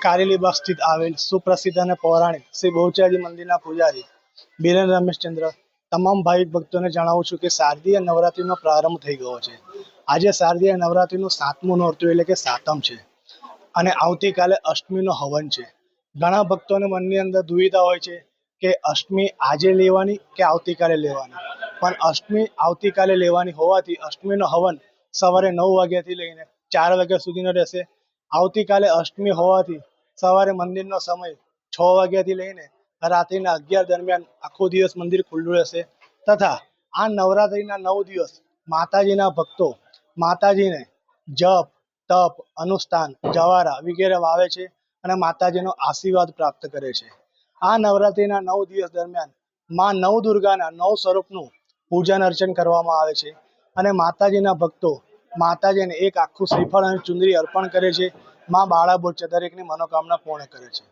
કારેલીબાગ સ્થિત આવેલ સુપ્રસિદ્ધ અને પૌરાણિક શ્રી બહુચરાજી મંદિરના પૂજારી બિરેન રમેશચંદ્ર તમામ ભાવિક ભક્તોને જણાવું છું કે શારદીય નવરાત્રિનો પ્રારંભ થઈ ગયો છે। આજે શારદીય નવરાત્રિનું 7મું નોરતું એટલે કે સાતમ છે અને આવતીકાલે અષ્ટમીનો હવન છે। ઘણા ભક્તોને મનની અંદર દુવિધા હોય છે કે અષ્ટમી આજે લેવાની કે આવતીકાલે લેવાની, પણ અષ્ટમી આવતીકાલે લેવાની હોવાથી અષ્ટમીનો હવન સવારે 9 વાગ્યાથી લઈને 4 વાગ્યા સુધીનો રહેશે। આવતીકાલે અષ્ટમી હોવાથી સવારે મંદિરનો સમય 6 વાગ્યાથી લઈને રાત્રિના 11 દરમિયાન આખો દિવસ મંદિર ખુલ્લું રહેશે તથા આ નવરાત્રિના 9 દિવસ માતાજીના ભક્તો માતાજીને જપ તપ અનુષ્ઠાન જવારા વગેરે વાવે છે અને માતાજીનો આશીર્વાદ પ્રાપ્ત કરે છે। આ નવરાત્રિના 9 દિવસ દરમિયાન માં નવદુર્ગાના 9 સ્વરૂપનું પૂજન અર્ચન કરવામાં આવે છે અને માતાજીના ભક્તો માતાજીને એક આખું શ્રીફળ અને ચુંદડી અર્પણ કરે છે। માં બાળા બોરચે દરેકની મનોકામના પૂર્ણ કરે છે।